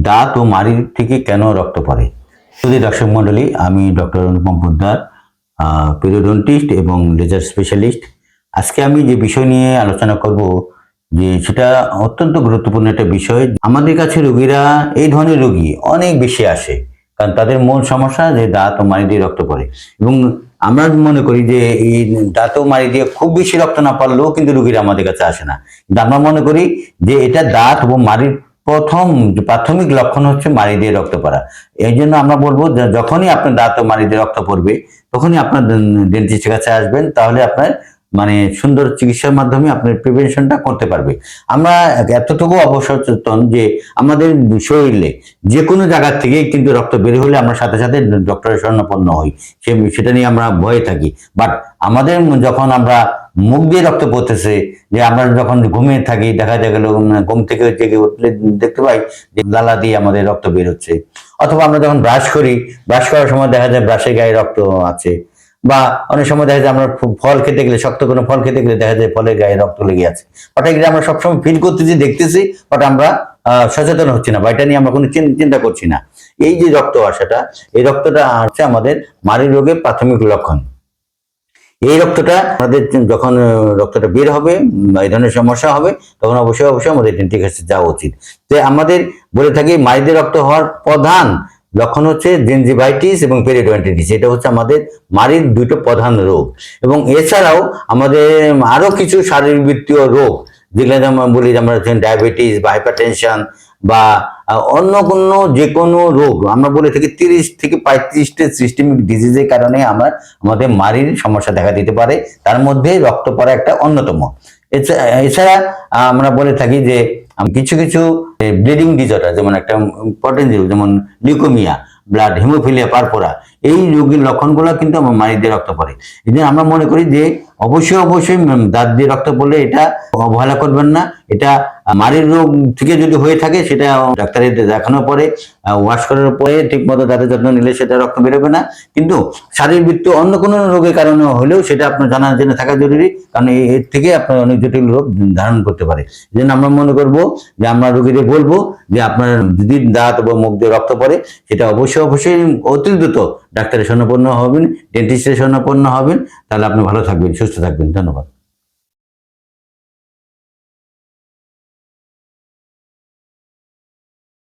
দাঁত ও মাড়ির থেকে কেন রক্ত পড়ে। যদি দর্শক মণ্ডলী, আমি ডক্টর অনুপম পোদ্দার, পেরিওডন্টিস্ট এবং লেজার স্পেশালিস্ট। আজকে আমি যে বিষয় নিয়ে আলোচনা করব যে সেটা অত্যন্ত গুরুত্বপূর্ণ একটা বিষয়। আমাদের কাছে রোগীরা, এই ধরনের রোগী অনেক বেশি আসে, কারণ তাদের মূল সমস্যা যে দাঁত ও মাড়ি দিয়ে রক্ত পড়ে। এবং আমরা মনে করি যে এই দাঁত ও মাড়ি দিয়ে খুব বেশি রক্ত না পড়লেও কিন্তু রোগীরা আমাদের কাছে আসে না। কিন্তু আমরা মনে করি যে এটা দাঁত ও মাড়ির প্রথম প্রাথমিক লক্ষণ হচ্ছে মাড়ি দিয়ে রক্ত পড়া। এই জন্য আমরা বলবো যে যখনই আপনার দাঁত ও মাড়ি দিয়ে রক্ত পড়বে তখনই আপনার ডেন্টিস্টের কাছে আসবেন, তাহলে আপনার সুন্দর চিকিৎসার মাধ্যমে আপনার প্রিভেনশনটা করতে পারবে। আমরা এতটুকু অবসচেতন যে আমাদের শরীরে যে কোনো জায়গা থেকে কিন্তু রক্ত বের হলে আমরা সাথে সাথে ডক্টরের শরণাপন্ন হই, সেটা নিয়ে আমরা ভয়ে থাকি। বাট আমাদের যখন আমরা মুখ দিয়ে রক্ত পড়তেছে, যে আমরা যখন ঘুমিয়ে থাকি, দেখা গেল ঘুম থেকে জেগে উঠলে দেখতে পাই যে লালা দিয়ে আমাদের রক্ত বের হচ্ছে। অথবা আমরা যখন ব্রাশ করি, ব্রাশ করার সময় দেখা যায় ব্রাশের গায়ে রক্ত আছে। বা অনেক সময় দেখা যায় আমরা ফল খেতে গেলে, শক্ত কোনো ফল খেতে গেলে দেখা যায় ফলের গায়ে রক্ত লেগে আছে। ওটা এগুলো আমরা সবসময় ফিল করতেছি, দেখতেছি, বাট আমরা সচেতন হচ্ছি না বা এটা নিয়ে আমরা কোনো চিন্তা করছি না। এই যে রক্ত আসাটা, এই রক্তটা হচ্ছে আমাদের মাড়ি রোগের প্রাথমিক লক্ষণ। এই রক্তটা আমাদের যখন রক্তটা বের হবে, এই ধরনের সমস্যা হবে, তখন অবশ্যই আমাদের ডেন্টিস্টের কাছে যাওয়া উচিত। তো আমাদের বলে থাকি মাড়িতে রক্ত হওয়ার প্রধান লক্ষণ হচ্ছে জিঞ্জিভাইটিস এবং পেরিওডন্টিটিস। এটা হচ্ছে আমাদের মাড়ির দুটো প্রধান রোগ। এবং এছাড়াও আমাদের আরো কিছু শারীরবৃত্তীয় রোগ, যেগুলো যেমন বলি আমরা ডায়াবেটিস বা হাইপারটেনশন বা অন্য কোনো যে কোনো রোগ, আমরা বলে থাকি 30 থেকে 35টা সিস্টেমিক ডিজিজের কারণে আমাদের মাড়ির সমস্যা দেখা দিতে পারে। তার মধ্যে রক্ত পড়া একটা অন্যতম। এছাড়া আমরা বলে থাকি যে কিছু কিছু ব্লিডিং ডিসঅর্ডার, যেমন একটা ইম্পর্টেন্ট রোগ যেমন লিউকোমিয়া, ব্লাড হেমোফিলিয়া পারপোরা, এই রোগের লক্ষণগুলো কিন্তু আমার মাড়ি দিয়ে রক্ত পড়ে। এই জন্য আমরা মনে করি যে অবশ্যই দাঁত দিয়ে রক্ত পড়লে এটা অবহেলা করবেন না। এটা মাড়ির রোগ থেকে যদি হয়ে থাকে সেটা ডাক্তারের দেখানোর পরে, ওয়াশ করার পরে ঠিক মতো দাঁতের যত্ন নিলে সেটা রক্ত বেরোবে না। কিন্তু শারীরবৃত্তীয় অন্য কোনো রোগের কারণে হলেও সেটা আপনার জানার জন্য থাকা জরুরি, কারণ এর থেকে আপনার অনেক জটিল রোগ ধারণ করতে পারে। এই জন্য আমরা মনে করবো যে আমরা রোগীদের বলবো যে আপনার যদি দাঁত বা মুখ দিয়ে রক্ত পড়ে সেটা অবশ্যই অতি দ্রুত ডাক্তারের শরণাপন্ন হবেন, ডেন্টিস্টের শরণাপন্ন হবেন। তাহলে আপনি ভালো থাকবেন, সুস্থ থাকবেন। ধন্যবাদ।